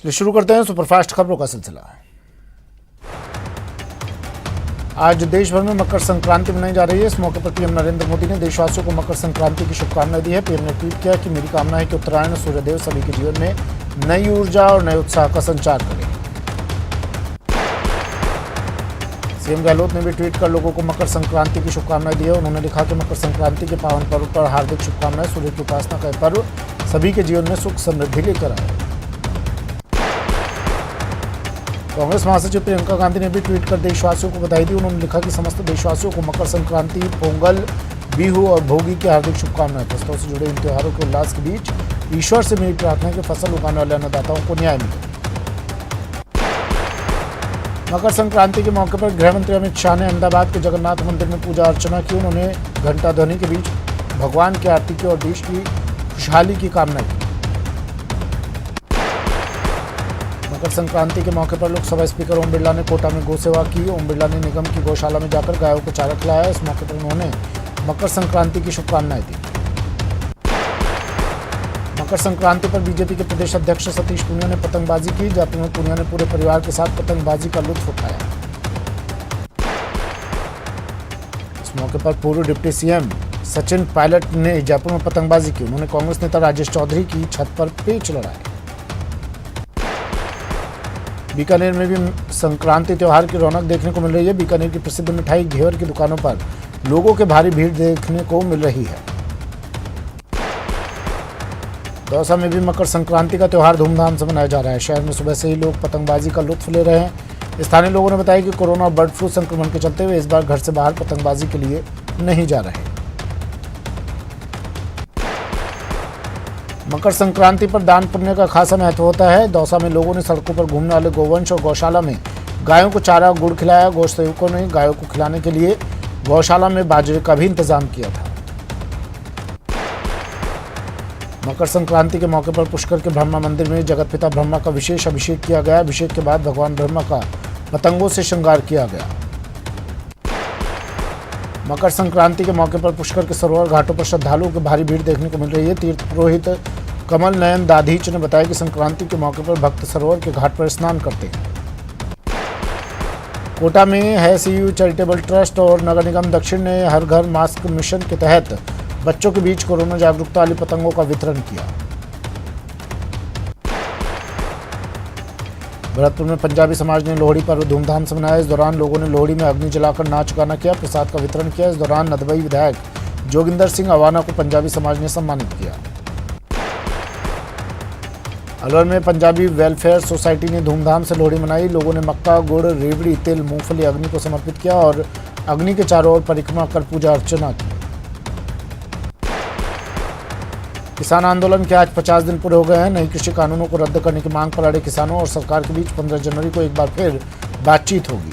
चलिए शुरू करते हैं सुपरफास्ट खबरों का सिलसिला। आज देश भर में मकर संक्रांति मनाई जा रही है। इस मौके पर पीएम नरेंद्र मोदी ने देशवासियों को मकर संक्रांति की शुभकामनाएं दी है। पीएम ने ट्वीट किया कि मेरी कामना है कि उत्तरायण सूर्यदेव सभी के जीवन में नई ऊर्जा और नए उत्साह का संचार करें। सीएम गहलोत ने भी ट्वीट कर लोगों को मकर संक्रांति की शुभकामनाएं दी है। उन्होंने लिखा कि मकर संक्रांति के पावन पर्व पर हार्दिक शुभकामनाएं। सूर्य की उपासना का पर्व सभी के जीवन में सुख समृद्धि लेकर आए। कांग्रेस महासचिव प्रियंका गांधी ने भी ट्वीट कर देशवासियों को बधाई दी। उन्होंने लिखा कि समस्त देशवासियों को मकर संक्रांति, पोंगल, बिहू और भोगी की हार्दिक शुभकामनाएं। फसलों से जुड़े इन त्योहारों के उल्लास के बीच ईश्वर से मेरी प्रार्थना है कि फसल उगाने वाले अन्नदाताओं को न्याय मिले। मकर संक्रांति के मौके पर गृह मंत्री अमित शाह ने अहमदाबाद के जगन्नाथ मंदिर में पूजा अर्चना की। उन्होंने घंटा ध्वनि के बीच भगवान की आरती की और देश की खुशहाली की कामना की। मकर संक्रांति के मौके पर लोकसभा स्पीकर ओम बिरला ने कोटा में गौ सेवा की। ओम बिरला ने निगम की गौशाला में जाकर गायों को चारा खिलाया। इस मौके पर उन्होंने मकर संक्रांति की शुभकामनाएं दी। मकर संक्रांति पर बीजेपी के प्रदेश अध्यक्ष सतीश पूनिया ने पतंगबाजी की। जयपुर में पूनिया ने पूरे परिवार के साथ पतंगबाजी का लुत्फ उठाया। इस मौके पर पूर्व डिप्टी सीएम सचिन पायलट ने जयपुर में पतंगबाजी की। उन्होंने कांग्रेस नेता राजेश चौधरी की छत पर पेच लड़ाए। बीकानेर में भी संक्रांति त्योहार की रौनक देखने को मिल रही है। बीकानेर की प्रसिद्ध मिठाई घेवर की दुकानों पर लोगों के भारी भीड़ देखने को मिल रही है। दौसा में भी मकर संक्रांति का त्योहार धूमधाम से मनाया जा रहा है। शहर में सुबह से ही लोग पतंगबाजी का लुत्फ ले रहे हैं। स्थानीय लोगों ने बताया कि कोरोना और बर्ड फ्लू संक्रमण के चलते हुए इस बार घर से बाहर पतंगबाजी के लिए नहीं जा रहे। मकर संक्रांति पर दान पुण्य का खासा महत्व होता है। दौसा में लोगों ने सड़कों पर घूमने वाले गोवंश और गौशाला में गायों को चारा और गुड़ खिलाया। गौ सेवकों ने गायों को खिलाने के लिए गौशाला में बाजरे का भी इंतजाम किया था। मकर संक्रांति के मौके पर पुष्कर के ब्रह्मा मंदिर में जगत पिता ब्रह्मा का विशेष अभिषेक किया गया। अभिषेक के बाद भगवान ब्रह्मा का पतंगों से श्रृंगार किया गया। मकर संक्रांति के मौके पर पुष्कर के सरोवर घाटों पर श्रद्धालुओं की भारी भीड़ देखने को मिल रही है। तीर्थ पुरोहित कमल नयन दाधीच ने बताया कि संक्रांति के मौके पर भक्त सरोवर के घाट पर स्नान करते हैं। कोटा में है सीयू चैरिटेबल ट्रस्ट और नगर निगम दक्षिण ने हर घर मास्क मिशन के तहत बच्चों के बीच कोरोना जागरूकता वाली पतंगों का वितरण किया। भरतपुर में पंजाबी समाज ने लोहड़ी पर्व धूमधाम से मनाया। इस दौरान लोगों ने लोहड़ी में अग्नि जलाकर नाच गाना किया, प्रसाद का वितरण किया। इस दौरान नदबई विधायक जोगिंदर सिंह अवाना को पंजाबी समाज ने सम्मानित किया। अलवर में पंजाबी वेलफेयर सोसाइटी ने धूमधाम से लोहड़ी मनाई। लोगों ने मक्का, गुड़, रेवड़ी, तिल, मूंगफली अग्नि को समर्पित किया और अग्नि के चारों ओर परिक्रमा कर पूजा अर्चना की। किसान आंदोलन के आज 50 दिन पूरे हो गए हैं। नई कृषि कानूनों को रद्द करने की मांग पर अड़े किसानों और सरकार के बीच 15 जनवरी को एक बार फिर बातचीत होगी।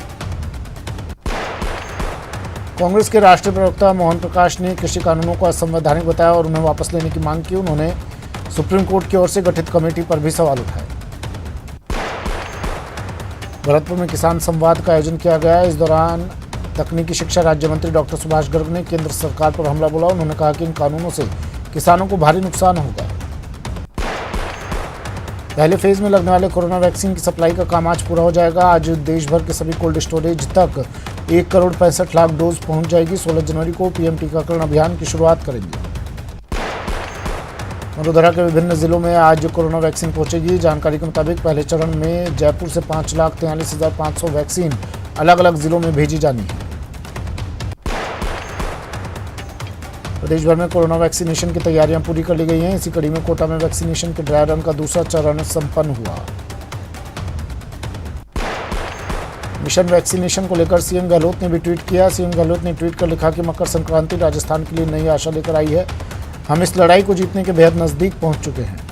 कांग्रेस के राष्ट्रीय प्रवक्ता मोहन प्रकाश ने कृषि कानूनों को असंवैधानिक बताया और उन्हें वापस लेने की मांग की। उन्होंने सुप्रीम कोर्ट की ओर से गठित कमेटी पर भी सवाल उठाए। भरतपुर में किसान संवाद का आयोजन किया गया। इस दौरान तकनीकी शिक्षा राज्य मंत्री डॉक्टर सुभाष गर्ग ने केंद्र सरकार पर हमला बोला। उन्होंने कहा कि इन कानूनों से किसानों को भारी नुकसान होगा। पहले फेज में लगने वाले कोरोना वैक्सीन की सप्लाई का काम आज पूरा हो जाएगा। आज देश भर के सभी कोल्ड स्टोरेज तक 1 करोड़ 65 लाख डोज पहुंच जाएगी। 16 जनवरी को पीएम टीकाकरण अभियान की शुरुआत करेंगे। वडोदरा के विभिन्न जिलों में आज कोरोना वैक्सीन पहुंचेगी। जानकारी के मुताबिक पहले चरण में जयपुर से 5,43,500 वैक्सीन अलग अलग जिलों में भेजी जानी है। प्रदेश भर में कोरोना वैक्सीनेशन की तैयारियां पूरी कर ली गई हैं। इसी कड़ी में कोटा में वैक्सीनेशन के ड्राई रन का दूसरा चरण संपन्न हुआ। मिशन वैक्सीनेशन को लेकर सीएम गहलोत ने भी ट्वीट किया। सीएम गहलोत ने ट्वीट कर लिखा कि मकर संक्रांति राजस्थान के लिए नई आशा लेकर आई है। हम इस लड़ाई को जीतने के बेहद नजदीक पहुंच चुके हैं।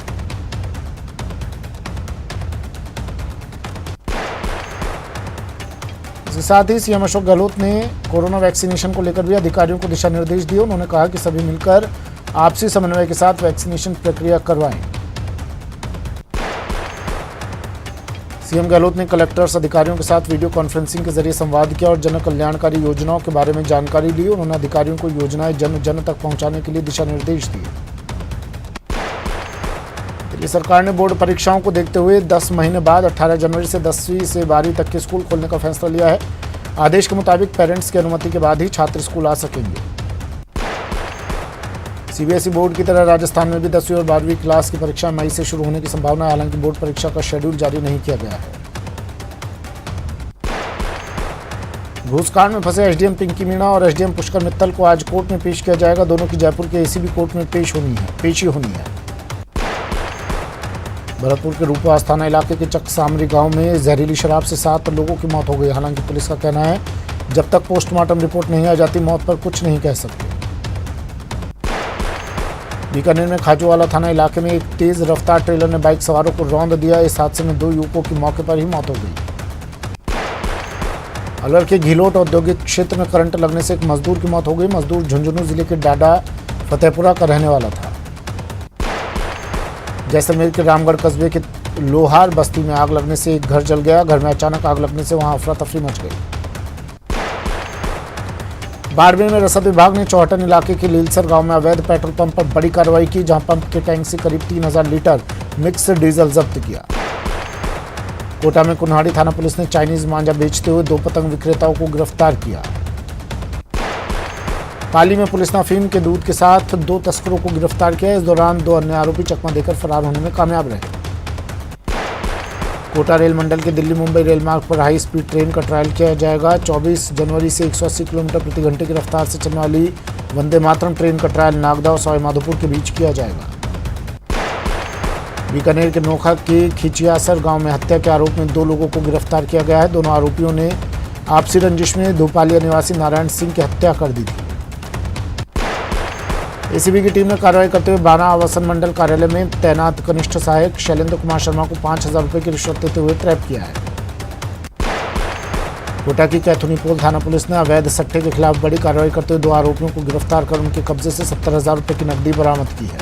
इसके साथ ही सीएम अशोक गहलोत ने कोरोना वैक्सीनेशन को लेकर भी अधिकारियों को दिशा निर्देश दिए। उन्होंने कहा कि सभी मिलकर आपसी समन्वय के साथ वैक्सीनेशन प्रक्रिया करवाएं। सीएम गहलोत ने कलेक्टर्स अधिकारियों के साथ वीडियो कॉन्फ्रेंसिंग के जरिए संवाद किया और जन कल्याणकारी योजनाओं के बारे में जानकारी ली। उन्होंने अधिकारियों को योजनाएं जन जन तक पहुंचाने के लिए दिशा निर्देश दिए। राज्य सरकार ने बोर्ड परीक्षाओं को देखते हुए 10 महीने बाद 18 जनवरी से 10वीं से 12वीं तक के स्कूल खोलने का फैसला लिया है। आदेश के मुताबिक पेरेंट्स की अनुमति के बाद ही छात्र स्कूल आ सकेंगे। सीबीएसई बोर्ड की तरह राजस्थान में भी 10वीं और 12वीं क्लास की परीक्षा मई से शुरू होने की संभावना है। हालांकि बोर्ड परीक्षा का शेड्यूल जारी नहीं किया गया है। घूसकांड में फंसे एसडीएम पिंकी मीणा और एसडीएम पुष्कर मित्तल को आज कोर्ट में पेश किया जाएगा। दोनों की जयपुर के एसीबी कोर्ट में पेशी होनी है। भरतपुर के रूपवास थाना इलाके के चकसामरी गांव में जहरीली शराब से 7 लोगों की मौत हो गई। हालांकि पुलिस का कहना है जब तक पोस्टमार्टम रिपोर्ट नहीं आ जाती मौत पर कुछ नहीं कह सकते। बीकानेर में खाजूवाला थाना इलाके में एक तेज रफ्तार ट्रेलर ने बाइक सवारों को रौंद दिया। इस हादसे में 2 युवकों की मौके पर ही मौत हो गई। अलवर के घिलोट औद्योगिक क्षेत्र में करंट लगने से एक मजदूर की मौत हो गई। मजदूर झुंझुनू जिले के डाडा फतेहपुरा का रहने वाला था। जैसलमेर के रामगढ़ कस्बे के लोहार बस्ती में आग लगने से एक घर जल गया। घर में अचानक आग लगने से वहां अफरा तफरी मच गई। बाड़मेर में रसद विभाग ने चौहटन इलाके के लीलसर गांव में अवैध पेट्रोल पंप पर बड़ी कार्रवाई की, जहां पंप के टैंक से करीब 3000 लीटर मिक्स डीजल जब्त किया। कोटा में कुन्हाड़ी थाना पुलिस ने चाइनीज मांझा बेचते हुए 2 पतंग विक्रेताओं को गिरफ्तार किया। पाली में पुलिस ने अफीम के दूध के साथ 2 तस्करों को गिरफ्तार किया। इस दौरान 2 अन्य आरोपी चकमा देकर फरार होने में कामयाब रहे। कोटा रेल मंडल के दिल्ली मुंबई रेल मार्ग पर हाई स्पीड ट्रेन का ट्रायल किया जाएगा। 24 जनवरी से 180 किलोमीटर प्रति घंटे की रफ्तार से चलने वाली वंदे मातरम ट्रेन का ट्रायल नागदा और सवाई माधोपुर के बीच किया जाएगा। बीकानेर के नोखा के खिचियासर गांव में हत्या के आरोप में 2 लोगों को गिरफ्तार किया गया है। दोनों आरोपियों ने आपसी रंजिश में धोपालिया निवासी नारायण सिंह की हत्या कर दी थी। एसीबी की टीम ने कार्रवाई करते हुए बाना आवासन मंडल कार्यालय में तैनात कनिष्ठ सहायक शैलेंद्र कुमार शर्मा को 5000 रुपए की रिश्वत देते हुए ट्रैप किया है। कोटा की कैथुनी पोल थाना पुलिस ने अवैध सट्टे के खिलाफ बड़ी कार्रवाई करते हुए 2 आरोपियों को गिरफ्तार कर उनके कब्जे से 70,000 रुपए की नकदी बरामद की है।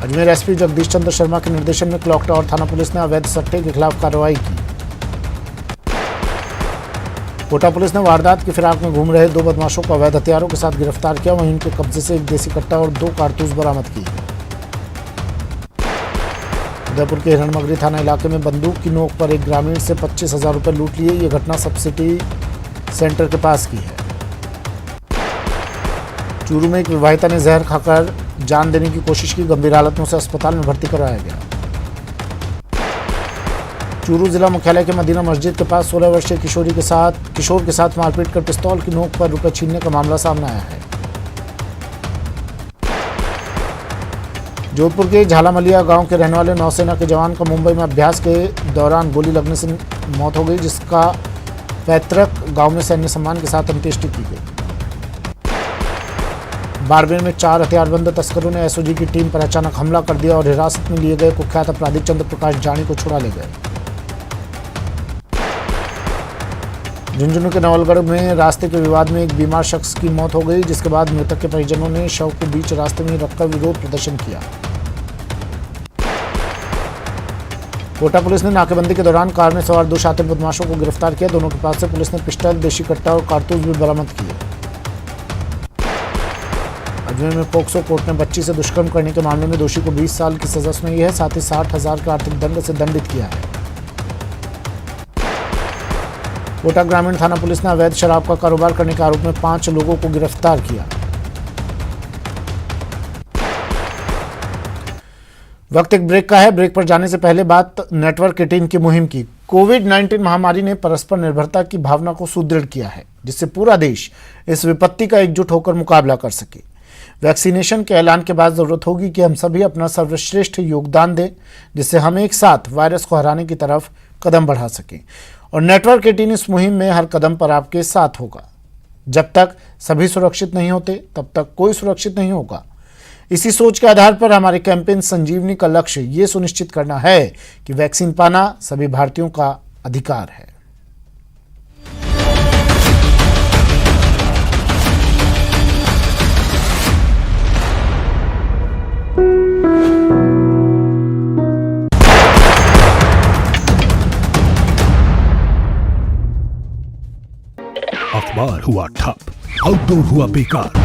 अजमेर एसपी जगदीश चंद्र शर्मा के निर्देशन में क्लॉक टावर थाना पुलिस ने अवैध सट्टे के खिलाफ कार्रवाई की। कोटा पुलिस ने वारदात की फिराक में घूम रहे 2 बदमाशों को अवैध हथियारों के साथ गिरफ्तार किया। वहीं उनके कब्जे से एक देसी कट्टा और 2 कारतूस बरामद किए। उदयपुर के हिरणमगरी थाना इलाके में बंदूक की नोक पर एक ग्रामीण से 25,000 रुपए लूट लिए। ये घटना सब्सिडी सेंटर के पास की है। चूरू में एक विवाहिता ने जहर खाकर जान देने की कोशिश की। गंभीर हालत में उसे अस्पताल में भर्ती कराया गया। चूरू जिला मुख्यालय के मदीना मस्जिद के पास 16 वर्षीय किशोर के साथ मारपीट कर पिस्तौल की नोक पर रुपए छीनने का मामला सामने आया है। जोधपुर के झालामलिया गांव के रहने वाले नौसेना के जवान का मुंबई में अभ्यास के दौरान गोली लगने से मौत हो गई, जिसका पैतृक गांव में सैन्य सम्मान के साथ अंत्येष्टि की गई। बाड़मेर में 4 हथियारबंद तस्करों ने एसओजी की टीम पर अचानक हमला कर दिया और हिरासत में लिए गए कुख्यात अपराधी चंद्र प्रकाश जानी को छुड़ा ले गए। झुंझुनू के नवलगढ़ में रास्ते के विवाद में एक बीमार शख्स की मौत हो गई, जिसके बाद मृतक के परिजनों ने शव को बीच रास्ते में रखकर विरोध प्रदर्शन किया। कोटा पुलिस ने नाकेबंदी के दौरान कार में सवार 2 शातिर बदमाशों को गिरफ्तार किया। दोनों के पास से पुलिस ने पिस्टल, देशी कट्टा और कारतूस भी बरामद किए। अजमेर में पोक्सो कोर्ट ने बच्ची से दुष्कर्म करने के मामले में दोषी को 20 साल की सजा सुनाई है। साथ ही 60,000 के आर्थिक दंड से दंडित किया है। कोटा ग्रामीण थाना पुलिस ने अवैध शराब का कारोबार करने के आरोप में 5 लोगों को गिरफ्तार किया। वक्त एक ब्रेक का है। ब्रेक पर जाने से पहले बात नेटवर्क 18 की मुहिम की। कोविड-19 महामारी ने परस्पर निर्भरता की भावना को सुदृढ़ किया है, जिससे पूरा देश इस विपत्ति का एकजुट होकर मुकाबला कर सके। वैक्सीनेशन के ऐलान के बाद जरूरत होगी कि हम सभी अपना सर्वश्रेष्ठ योगदान दें, जिससे हम एक साथ वायरस को हराने की तरफ कदम बढ़ा सकें। और नेटवर्क 18 इस मुहिम में हर कदम पर आपके साथ होगा। जब तक सभी सुरक्षित नहीं होते, तब तक कोई सुरक्षित नहीं होगा। इसी सोच के आधार पर हमारे कैंपेन संजीवनी का लक्ष्य ये सुनिश्चित करना है कि वैक्सीन पाना सभी भारतीयों का अधिकार है। अखबार हुआ ठप, आउटडोर हुआ बेकार।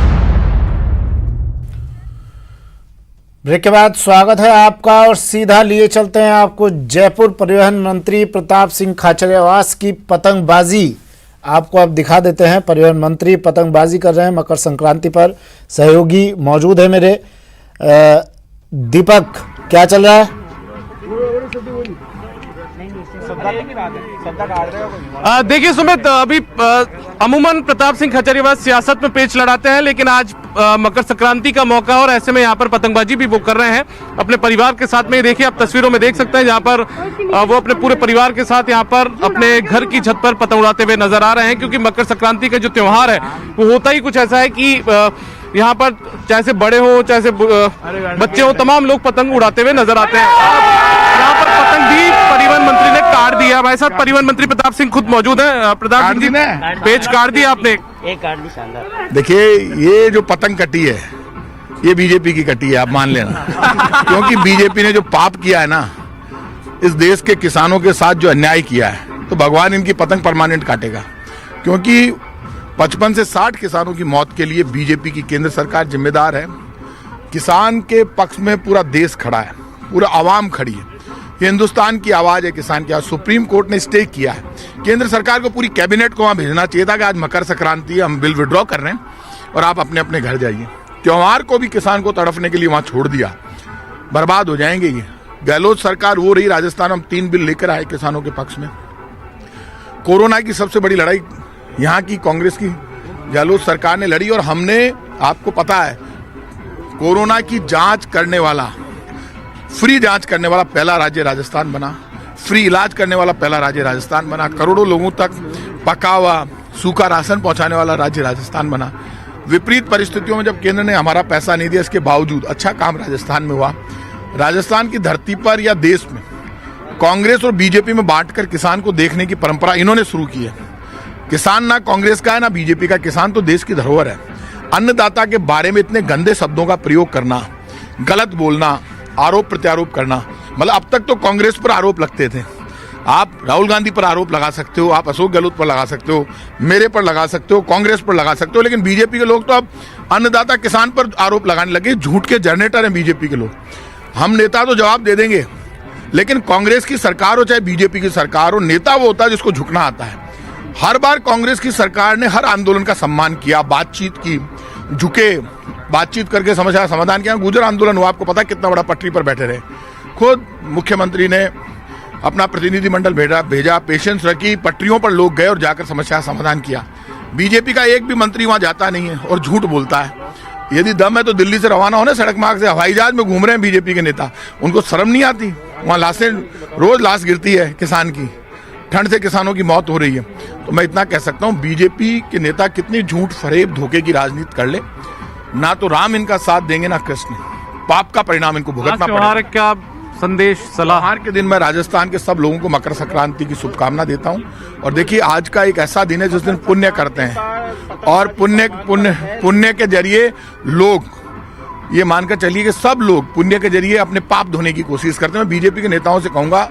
ब्रेक के बाद स्वागत है आपका और सीधा लिए चलते हैं आपको जयपुर परिवहन मंत्री प्रताप सिंह खाचरियावास की पतंगबाजी। आपको अब दिखा देते हैं, परिवहन मंत्री पतंगबाजी कर रहे हैं मकर संक्रांति पर। सहयोगी मौजूद है मेरे। दीपक, क्या चल रहा है? देखिए सुमित, अभी अमूमन प्रताप सिंह खाचरियावास सियासत में पेच लड़ाते हैं, लेकिन आज मकर संक्रांति का मौका और ऐसे में यहाँ पर पतंगबाजी भी वो कर रहे हैं अपने परिवार के साथ में। देखिए, आप तस्वीरों में देख सकते हैं जहाँ पर वो अपने पूरे परिवार के साथ यहाँ पर अपने घर की छत पर पतंग उड़ाते हुए नजर आ रहे हैं, क्योंकि मकर संक्रांति का जो त्योहार है वो होता ही कुछ ऐसा है कि यहाँ पर चाहे से बड़े हो चाहे से बच्चे हो, तमाम लोग पतंग उड़ाते हुए नजर आते हैं। यहाँ पर पतंग भी परिवहन मंत्री ने काट दिया। भाई साहब, परिवहन मंत्री प्रताप सिंह खुद मौजूद है। प्रताप सिंह जी, पेच काट दिया आपने? एक काट दी, शानदार। देखिए, ये जो पतंग कटी है ये बीजेपी की कटी है, आप मान लेना। क्योंकि बीजेपी ने जो पाप किया है ना, इस देश के किसानों के साथ जो अन्याय किया है, तो भगवान इनकी पतंग परमानेंट काटेगा। क्योंकि 55 से 60 किसानों की मौत के लिए बीजेपी की केंद्र सरकार जिम्मेदार है। किसान के पक्ष में पूरा देश खड़ा है, पूरा आवाम खड़ी है। ये हिंदुस्तान की आवाज है किसान की। आज सुप्रीम कोर्ट ने स्टे किया है। केंद्र सरकार को, पूरी कैबिनेट को वहां भेजना चाहिए था कि आज मकर संक्रांति है, हम बिल विड्रॉ कर रहे हैं और आप अपने अपने घर जाइए। त्योहार को भी किसान को तड़फने के लिए वहां छोड़ दिया। बर्बाद हो जाएंगे ये। गहलोत सरकार वो रही, राजस्थान में हम 3 बिल लेकर आए किसानों के पक्ष में। कोरोना की सबसे बड़ी लड़ाई यहाँ की कांग्रेस की गहलोत सरकार ने लड़ी, और हमने, आपको पता है, कोरोना की जांच करने वाला, फ्री जांच करने वाला पहला राज्य राजस्थान बना। फ्री इलाज करने वाला पहला राज्य राजस्थान बना। करोड़ों लोगों तक पका हुआ सूखा राशन पहुंचाने वाला राज्य राजस्थान बना। विपरीत परिस्थितियों में जब केंद्र ने हमारा पैसा नहीं दिया, इसके बावजूद अच्छा काम राजस्थान में हुआ। राजस्थान की धरती पर या देश में कांग्रेस और बीजेपी में बांटकर किसान को देखने की परंपरा इन्होंने शुरू की है। किसान ना कांग्रेस का है ना बीजेपी का, किसान तो देश की धरोहर है। अन्नदाता के बारे में इतने गंदे शब्दों का प्रयोग करना, गलत बोलना, आरोप प्रत्यारोप करना, मतलब अब तक तो कांग्रेस पर आरोप लगते थे। आप राहुल गांधी पर आरोप लगा सकते हो, आप अशोक गहलोत पर लगा सकते हो, मेरे पर लगा सकते हो, कांग्रेस पर लगा सकते हो, लेकिन बीजेपी के लोग तो अब अन्नदाता किसान पर आरोप लगाने लगे। झूठ के जनरेटर हैं बीजेपी के लोग। हम नेता तो जवाब दे देंगे, लेकिन कांग्रेस की सरकार हो चाहे बीजेपी की सरकार हो, नेता वो होता है जिसको झुकना आता है। हर बार कांग्रेस की सरकार ने हर आंदोलन का सम्मान किया, बातचीत की, झुके, बातचीत करके समस्या का समाधान किया। गुजर आंदोलन हुआ, आपको पता कितना बड़ा पटरी पर बैठे रहे। खुद मुख्यमंत्री ने अपना प्रतिनिधिमंडल भेजा, पेशेंस रखी, पटरियों पर लोग गए और जाकर समस्या का समाधान किया। बीजेपी का एक भी मंत्री वहां जाता नहीं है और झूठ बोलता है। यदि दम है तो दिल्ली से रवाना होने, सड़क मार्ग से हवाई जहाज में घूम रहे हैं बीजेपी के नेता। उनको शर्म नहीं आती? वहां लाशें, रोज लाश गिरती है किसान की, ठंड से किसानों की मौत हो रही है। तो मैं इतना कह सकता हूं, बीजेपी के नेता कितनी झूठ फरेब धोखे की राजनीति कर ले, ना तो राम इनका साथ देंगे ना कृष्ण। पाप का परिणाम इनको भुगतना पड़ेगा। क्या संदेश, सलाह? त्योहार के दिन मैं राजस्थान के सब लोगों को मकर संक्रांति की शुभकामना देता हूं। और देखिए, आज का एक ऐसा दिन है जिस दिन पुण्य करते हैं, और पुण्य के जरिए लोग, ये मानकर चलिए कि सब लोग पुण्य के जरिए अपने पाप धोने की कोशिश करते हैं। मैं बीजेपी के नेताओं से कहूंगा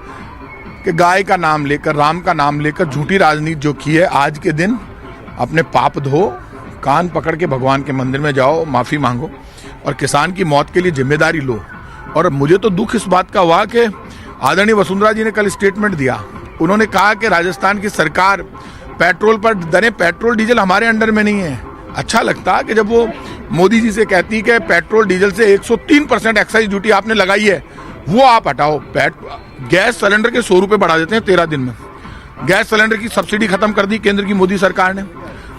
कि गाय का नाम लेकर, राम का नाम लेकर झूठी राजनीति जो की है, आज के दिन अपने पाप धो, कान पकड़ के भगवान के मंदिर में जाओ, माफी मांगो और किसान की मौत के लिए जिम्मेदारी लो। और मुझे तो दुख इस बात का हुआ कि आदरणीय वसुंधरा जी ने कल स्टेटमेंट दिया। उन्होंने कहा कि राजस्थान की सरकार पेट्रोल पर दरें, पेट्रोल डीजल हमारे अंडर में नहीं है। अच्छा लगता कि जब वो मोदी जी से कहती कि पेट्रोल डीजल से 103% एक्साइज ड्यूटी आपने लगाई है, वो आप हटाओ। गैस सिलेंडर के 100 रुपए बढ़ा देते हैं 13 दिन में। गैस सिलेंडर की सब्सिडी खत्म कर दी केंद्र की मोदी सरकार ने।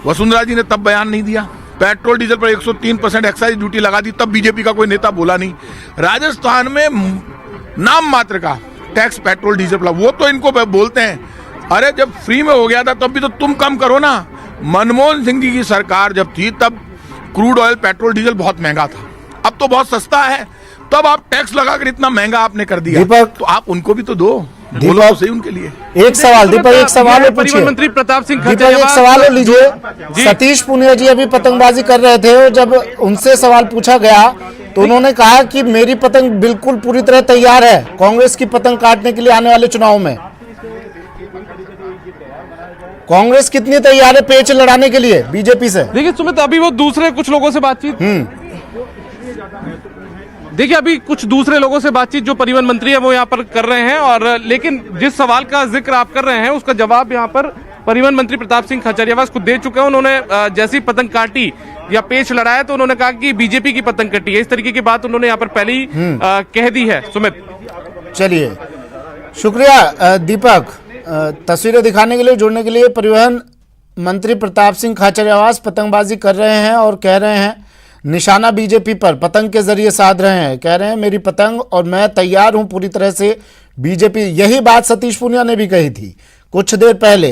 वसुंधरा जी ने तब बयान नहीं दिया। पेट्रोल डीजल पर 103% एक्साइज ड्यूटी लगा दी, तब बीजेपी का कोई नेता बोला नहीं। राजस्थान में नाम मात्र का टैक्स पेट्रोल डीजल पर, वो तो इनको बोलते हैं, अरे जब फ्री में हो गया था तब भी तो तुम कम करो ना। मनमोहन सिंह जी की सरकार जब थी तब क्रूड ऑयल पेट्रोल डीजल बहुत महंगा था, अब तो बहुत सस्ता है, तब आप टैक्स लगाकर इतना महंगा आपने कर दिया। दीपक, तो आप उनको भी तो दो, बोलो तो सही उनके लिए। एक सवाल दीपक, एक सवाल परिवहन मंत्री प्रताप सिंह दीपक, एक सवाल लीजिए। सतीश पुनिया जी अभी पतंगबाजी कर रहे थे, जब उनसे सवाल पूछा गया तो उन्होंने कहा कि मेरी पतंग बिल्कुल पूरी तरह तैयार है कांग्रेस की पतंग काटने के लिए आने वाले चुनाव में। कांग्रेस कितनी तैयार है पेच लड़ाने के लिए बीजेपी से? देखिए सुमित, अभी वो दूसरे कुछ लोगों से बातचीत, देखिए अभी कुछ दूसरे लोगों से बातचीत जो परिवहन मंत्री है वो यहाँ पर कर रहे हैं, और लेकिन जिस सवाल का जिक्र आप कर रहे हैं उसका जवाब यहाँ पर परिवहन मंत्री प्रताप सिंह खाचरियावास खुद दे चुके हैं। उन्होंने जैसी पतंग काटी या पेच लड़ाया तो उन्होंने कहा कि बीजेपी की पतंग कटी है, इस तरीके की बात उन्होंने यहाँ पर पहले ही कह दी है। सुमित, चलिए शुक्रिया दीपक, तस्वीरें दिखाने के लिए, जुड़ने के लिए। परिवहन मंत्री प्रताप सिंह खाचरियावास पतंगबाजी कर रहे हैं और कह रहे हैं निशाना बीजेपी पर पतंग के जरिए साध रहे हैं। कह रहे हैं मेरी पतंग और मैं तैयार हूं पूरी तरह से बीजेपी। यही बात सतीश पूनिया ने भी कही थी कुछ देर पहले।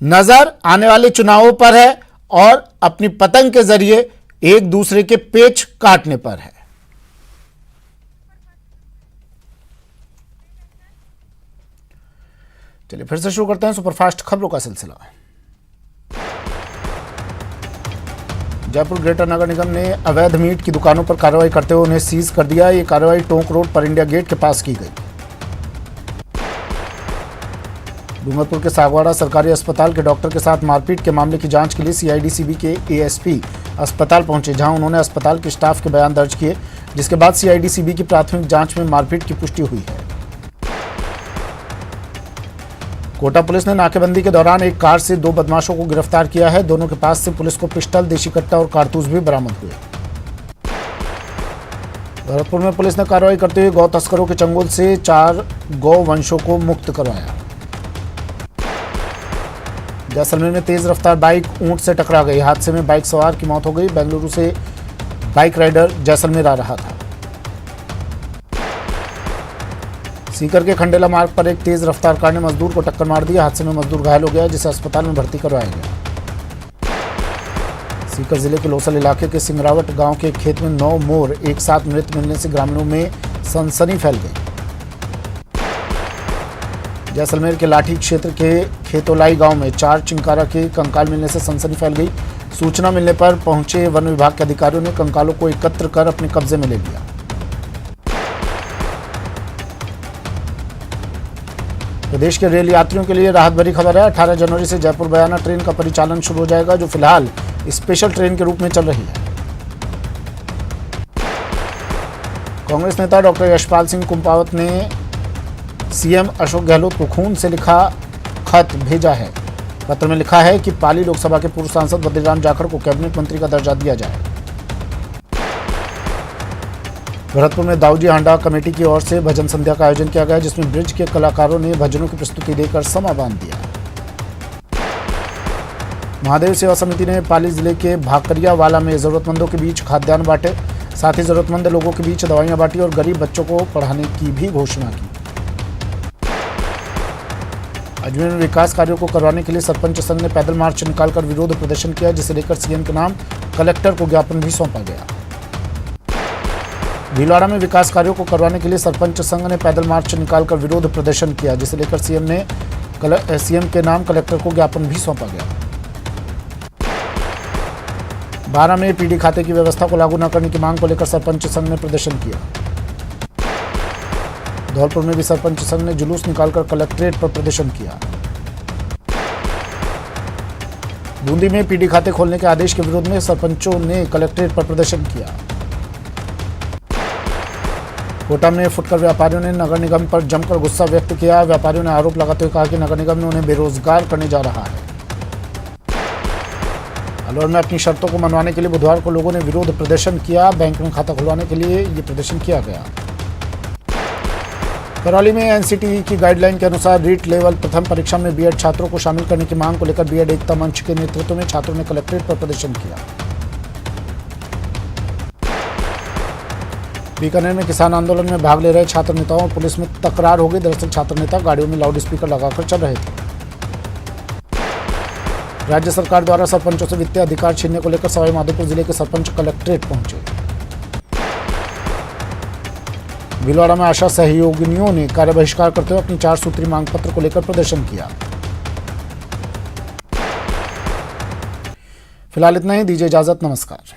नजर आने वाले चुनावों पर है और अपनी पतंग के जरिए एक दूसरे के पेच काटने पर है। चलिए फिर से शुरू करते हैं सुपरफास्ट खबरों का सिलसिला। जयपुर ग्रेटर नगर निगम ने अवैध मीट की दुकानों पर कार्रवाई करते हुए उन्हें सीज कर दिया। ये कार्रवाई टोंक रोड पर इंडिया गेट के पास की गई। डूंगरपुर के सागवाड़ा सरकारी अस्पताल के डॉक्टर के साथ मारपीट के मामले की जांच के लिए सीआईडीसीबी के एएसपी अस्पताल पहुंचे, जहां उन्होंने अस्पताल के स्टाफ के बयान दर्ज किए, जिसके बाद सीआईडीसीबी की प्राथमिक जांच में मारपीट की पुष्टि हुई है। कोटा पुलिस ने नाकेबंदी के दौरान एक कार से 2 बदमाशों को गिरफ्तार किया है। दोनों के पास से पुलिस को पिस्टल, देशी कट्टा और कारतूस भी बरामद हुए। भरतपुर में पुलिस ने कार्रवाई करते हुए गौ तस्करों के चंगुल से 4 गौ वंशों को मुक्त करवाया। जैसलमेर में तेज रफ्तार बाइक ऊंट से टकरा गई। हादसे में बाइक सवार की मौत हो गई। बेंगलुरु से बाइक राइडर जैसलमेर आ रहा था। सीकर के खंडेला मार्ग पर एक तेज रफ्तार कार ने मजदूर को टक्कर मार दी। हादसे में मजदूर घायल हो गया, जिसे अस्पताल में भर्ती करवाया गया। सीकर जिले के लोसल इलाके के सिंगरावट गांव के खेत में 9 मोर एक साथ मृत मिलने से ग्रामीणों में सनसनी फैल गई। जैसलमेर के लाठी क्षेत्र के खेतोलाई गांव में 4 चिंकारा के कंकाल मिलने से सनसनी फैल गई। सूचना मिलने पर पहुंचे वन विभाग के अधिकारियों ने कंकालों को एकत्र कर अपने कब्जे में ले लिया। प्रदेश के रेल यात्रियों के लिए राहत भरी खबर है। 18 जनवरी से जयपुर बयाना ट्रेन का परिचालन शुरू हो जाएगा, जो फिलहाल स्पेशल ट्रेन के रूप में चल रही है। कांग्रेस नेता डॉक्टर यशपाल सिंह कुंपावत ने सीएम अशोक गहलोत को खून से लिखा खत भेजा है। पत्र में लिखा है कि पाली लोकसभा के पूर्व सांसद बद्रीराम जाखड़ को कैबिनेट मंत्री का दर्जा दिया जाए। भरतपुर में दाऊजी हांडा कमेटी की ओर से भजन संध्या का आयोजन किया गया, जिसमें ब्रिज के कलाकारों ने भजनों की प्रस्तुति देकर समा बांध दिया। महादेव सेवा समिति ने पाली जिले के भाकरियावाला में जरूरतमंदों के बीच खाद्यान्न बांटे, साथ ही जरूरतमंद लोगों के बीच दवाइयां बांटी और गरीब बच्चों को पढ़ाने की भी घोषणा की। अजमेर में विकास कार्यों को करवाने के लिए सरपंच संघ ने पैदल मार्च निकालकर विरोध प्रदर्शन किया, जिसे लेकर सीएम के नाम कलेक्टर को ज्ञापन भी सौंपा गया। भीलवाड़ा में विकास कार्यों को करवाने के लिए सरपंच संघ ने पैदल मार्च निकालकर विरोध प्रदर्शन किया, जिसे लेकर सीएम के नाम कलेक्टर को ज्ञापन भी सौंपा गया। 12 में पीडी खाते की व्यवस्था को लागू न करने की मांग को लेकर सरपंच संघ ने प्रदर्शन किया। धौलपुर में भी सरपंच संघ ने जुलूस निकालकर कलेक्ट्रेट पर प्रदर्शन किया। बूंदी में पीडी खाते खोलने के आदेश के विरोध में सरपंचों ने कलेक्ट्रेट पर प्रदर्शन किया। कोटा में फुटकर व्यापारियों ने नगर निगम पर जमकर गुस्सा व्यक्त किया। व्यापारियों ने आरोप लगाते हुए कहा कि नगर निगम ने उन्हें बेरोजगार करने जा रहा है। अलवर में अपनी शर्तों को मनवाने के लिए बुधवार को लोगों ने विरोध प्रदर्शन किया। बैंक में खाता खुलवाने के लिए ये प्रदर्शन किया गया। करौली में एनसीटीई की गाइडलाइन के अनुसार रीट लेवल प्रथम परीक्षा में बीएड छात्रों को शामिल करने की मांग को लेकर बीएड एकता मंच के नेतृत्व में छात्रों ने कलेक्ट्रेट पर प्रदर्शन किया। बीकानेर में किसान आंदोलन में भाग ले रहे छात्र नेताओं और पुलिस में तकरार हो गई। दरअसल छात्र नेता गाड़ियों में लाउड स्पीकर लगाकर चल रहे थे। राज्य सरकार द्वारा सरपंचों से वित्तीय अधिकार छीनने को लेकर सवाईमाधोपुर जिले के सरपंच कलेक्ट्रेट पहुंचे। भीलवाड़ा में आशा सहयोगिनियों ने कार्य बहिष्कार करते हुए अपनी 4 सूत्री मांग पत्र को लेकर प्रदर्शन किया। फिलहाल इतना ही, दीजिए इजाजत, नमस्कार।